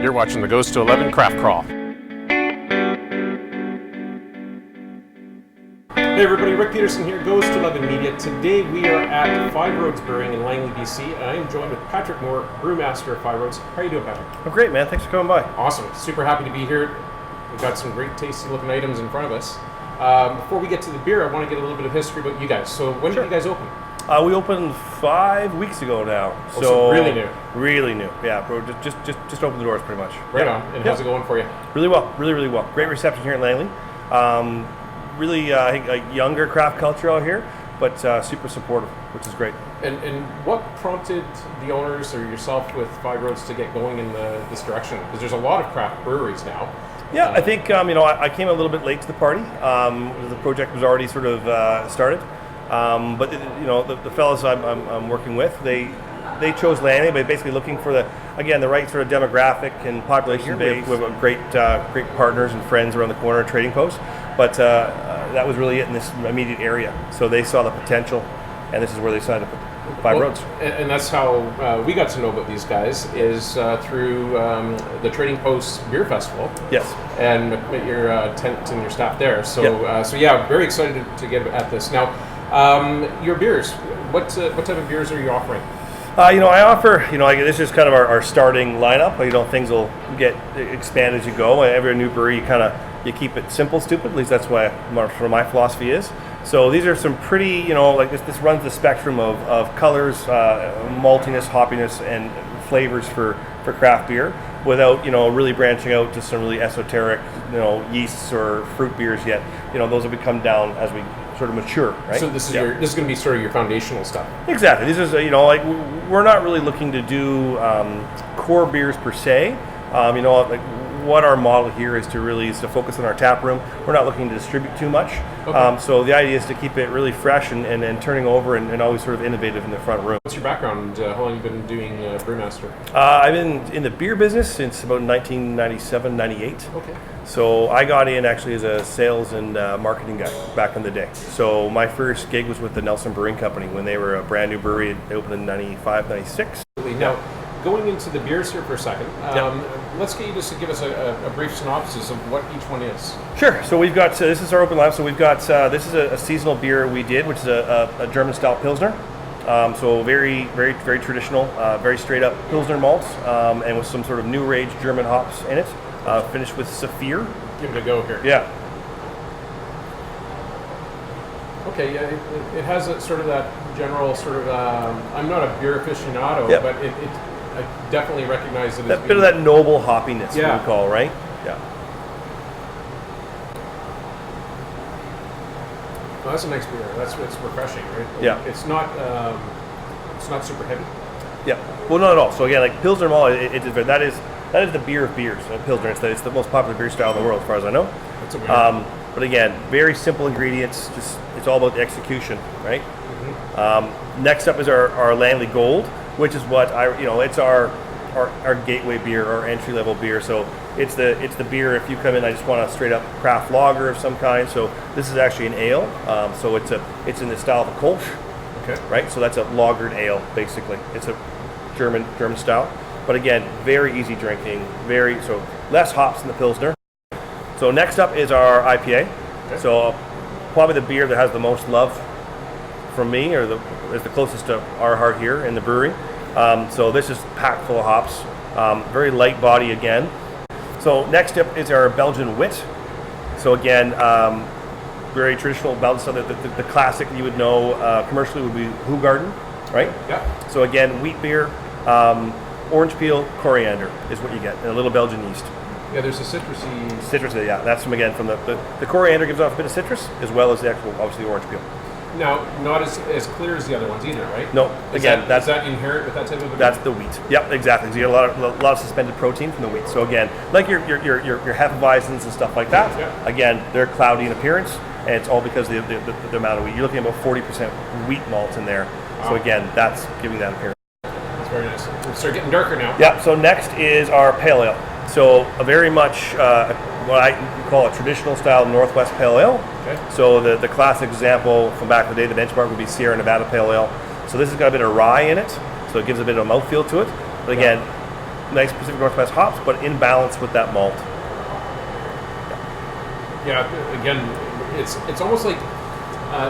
You're watching the Goes to 11 Craft Crawl. Hey everybody, Rick Peterson here, Goes to 11 Media. Today we are at Five Roads Brewing in Langley, BC, and I am joined with Patrick Moore, Brewmaster at Five Roads. How are you doing, Patrick? I'm great, man. Thanks for coming by. Awesome. Super happy to be here. We've got some great tasty looking items in front of us. Before we get to the beer, I want to get a little bit of history about you guys. So when did you guys open? We opened 5 weeks ago now. So really new. Really new. Yeah, bro. Just opened the doors pretty much. Right on. And how's it going for you? Really well. Really well. Great reception here in Langley. Really, I think a younger craft culture out here, but super supportive, which is great. And what prompted the owners or yourself with Five Roads to get going in this direction? Because there's a lot of craft breweries now. Yeah, I think I came a little bit late to the party. The project was already sort of started, but the fellows I'm working with, they chose Langley by basically looking for the right sort of demographic and population base. We've got great partners and friends around the corner, trading posts, but that was really it in this immediate area. So they saw the potential, and this is where they decided to put Five Roads. And that's how we got to know about these guys, is through the Trading Post Beer Festival. Yes. And your tent and your staff there. So, very excited to get at this. Now, your beers, what type of beers are you offering? I offer, this is kind of our starting lineup. Things will get expanded as you go. Every new brewery, you keep it simple, stupid. At least that's why my philosophy is. So these are some pretty, this runs the spectrum of colors, maltiness, hoppiness, and flavors for craft beer, without really branching out to some really esoteric, yeasts or fruit beers yet. Those have come down as we sort of mature, right? So this is this is going to be sort of your foundational stuff. Exactly. This is we're not really looking to do core beers per se. What our model here is to focus on our tap room. We're not looking to distribute too much. Okay. So the idea is to keep it really fresh and turning over and always sort of innovative in the front room. What's your background? How long have you been doing Brewmaster? I've been in the beer business since about 1997, 98. Okay. So I got in actually as a sales and marketing guy back in the day. So my first gig was with the Nelson Brewing Company when they were a brand new brewery. They opened in 95, 96. Now, going into the beers here for a second, let's get you just to give us a brief synopsis of what each one is. Sure. So we've got, this is our open lab. So we've got, this is a seasonal beer we did, which is a German Stout Pilsner. So very, very, very traditional, very straight up Pilsner malts, and with some sort of new age German hops in it, finished with Saphir. Give it a go here. Yeah. Okay, yeah, it has sort of that general sort of, I'm not a beer aficionado, but I definitely recognize it as that bit of that noble hoppiness, we would call, right? Yeah. Well, that's a nice beer. It's refreshing, right? Yeah. It's not super heavy. Yeah. Well, not at all. So again, Pilsner malt, that is the beer of beers. Pilsner. It's the most popular beer style in the world, as far as I know. That's a beer. But again, very simple ingredients. Just it's all about the execution, right? Mm-hmm. Next up is our Langley Gold, which is what it's our gateway beer, our entry level beer. So it's the beer if you come in, I just want a straight up craft lager of some kind. So this is actually an ale. So it's in the style of a Kolsch. Okay. Right. So that's a lagered ale basically. It's a German style. But again, very easy drinking. So less hops than the Pilsner. So next up is our IPA. Okay. So probably the beer that has the most love from me, or is the closest to our heart here in the brewery. So this is packed full of hops. Very light body again. So next up is our Belgian Wit. So again, very traditional Belgian style. The classic you would know commercially would be Hoegaarden, right? Yeah. So again, wheat beer, orange peel, coriander is what you get, and a little Belgian yeast. Yeah, there's a citrusy. Yeah, that's from the coriander gives off a bit of citrus, as well as the actual, obviously, orange peel. Now, not as clear as the other ones either, right? No, is that inherent with that type of a beer? That's the wheat. Yep, exactly. So you get a lot of suspended protein from the wheat. So again, like your Hefeweizens and stuff like that. Yeah. Again, they're cloudy in appearance, and it's all because of the amount of wheat. You're looking at about 40% wheat malt in there. Wow. So again, that's giving that appearance. That's very nice. We'll start getting darker now. Yep. So next is our pale ale. So a very much what I call a traditional style Northwest Pale Ale. Okay. So the classic example from back in the day, the benchmark would be Sierra Nevada Pale Ale. So this has got a bit of rye in it, so it gives a bit of a mouthfeel to it. But again, nice Pacific Northwest hops, but in balance with that malt. Yeah, again, it's almost like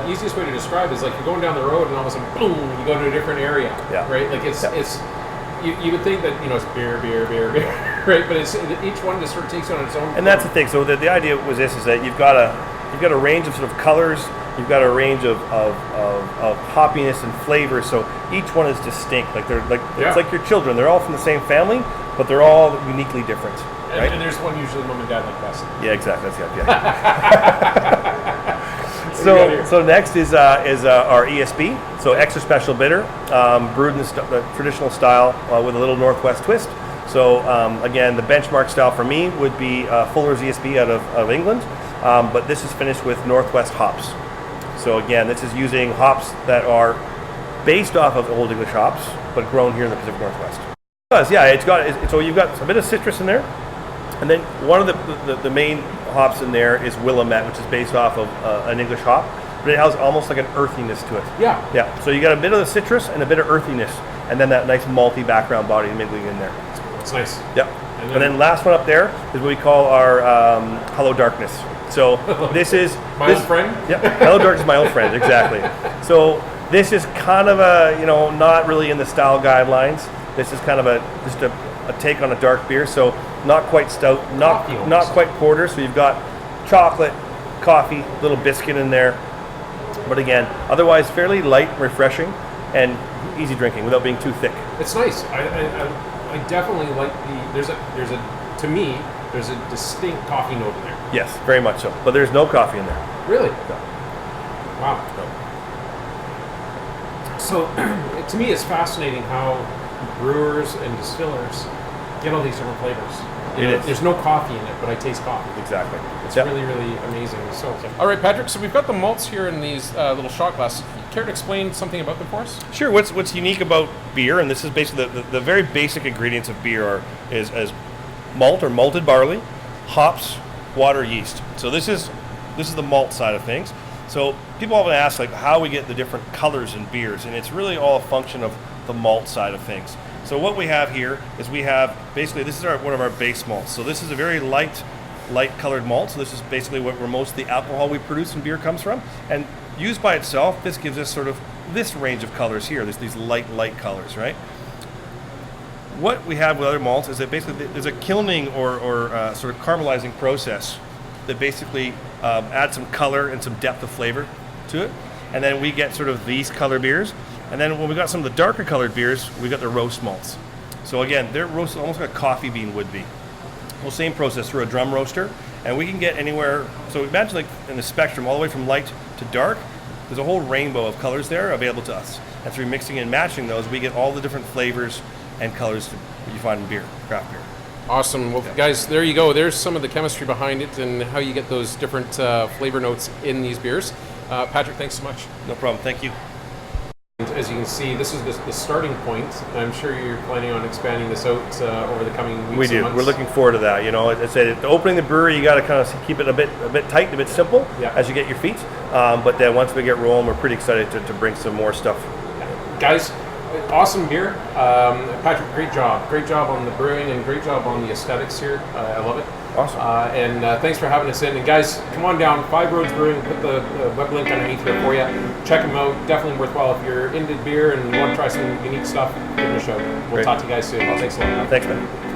easiest way to describe is like you're going down the road and all of a sudden, boom, you go to a different area, right? Like it's you would think that it's beer, right? But each one just sort of takes it on its own. And that's the thing. So the idea was this: is that you've got a range of sort of colors, you've got a range of hoppiness and flavors. So each one is distinct. Like it's like your children. They're all from the same family, but they're all uniquely different. Right? And there's one usually mom and dad like best. Yeah, exactly. That's So next is our ESB, so extra special bitter, brewed in the traditional style with a little Northwest twist. So again, the benchmark style for me would be Fuller's ESB out of England, but this is finished with Northwest hops. So again, this is using hops that are based off of Old English hops, but grown here in the Pacific Northwest. So you've got a bit of citrus in there, and then one of the main hops in there is Willamette, which is based off of an English hop, but it has almost like an earthiness to it. Yeah. So you got a bit of the citrus and a bit of earthiness, and then that nice malty background body mingling in there. It's nice. Yep. And then last one up there is what we call our Hello Darkness. So this is my old friend. Yeah, Hello Darkness is my old friend, exactly. So this is kind of not really in the style guidelines. This is kind of just a take on a dark beer. So not quite stout, not quite porter. So you've got chocolate, coffee, little biscuit in there. But again, otherwise fairly light, refreshing, and easy drinking without being too thick. It's nice. I definitely like there's a distinct coffee note in there. Yes, very much so. But there's no coffee in there. Really? No. Wow. No. So to me, it's fascinating how brewers and distillers get all these different flavors. There's no coffee in it, but I taste coffee. Exactly. It's really, really amazing. So, all right, Patrick. So we've got the malts here in these little shot glasses. Care to explain something about them for us? Sure. What's unique about beer, and this is basically the very basic ingredients of beer is malt or malted barley, hops, water, yeast. So this is the malt side of things. So people often ask like how we get the different colors in beers, and it's really all a function of the malt side of things. So what we have here is this is one of our base malts. So this is a very light colored malt. So this is basically where most of the alcohol we produce in beer comes from. And used by itself, this gives us sort of this range of colors here. There's these light colors, right? What we have with other malts is that basically there's a kilning or sort of caramelizing process that basically adds some color and some depth of flavor to it. And then we get sort of these color beers. And then when we got some of the darker colored beers, we got the roast malts. So again, they're roasted almost like a coffee bean would be. Well, same process through a drum roaster. And we can get anywhere, so imagine like in the spectrum, all the way from light to dark, there's a whole rainbow of colors there available to us. And through mixing and matching those, we get all the different flavors and colors that you find in beer, craft beer. Awesome. Well, guys, there you go. There's some of the chemistry behind it and how you get those different flavor notes in these beers. Patrick, thanks so much. No problem. Thank you. As you can see, this is the starting point. I'm sure you're planning on expanding this out over the coming weeks. We do. And months. We're looking forward to that. I said, opening the brewery, you got to kind of keep it a bit tight, a bit simple as you get your feet. But then once we get rolling, we're pretty excited to bring some more stuff. Guys, awesome beer. Patrick, great job on the brewing and great job on the aesthetics here. I love it. Awesome. And thanks for having us in. And guys, come on down, Five Roads Brewing, put the web link underneath here for you. Check them out. Definitely worthwhile if you're into beer and want to try some unique stuff. Give them a show. We'll talk to you guys soon. Thanks a lot. Thanks, man.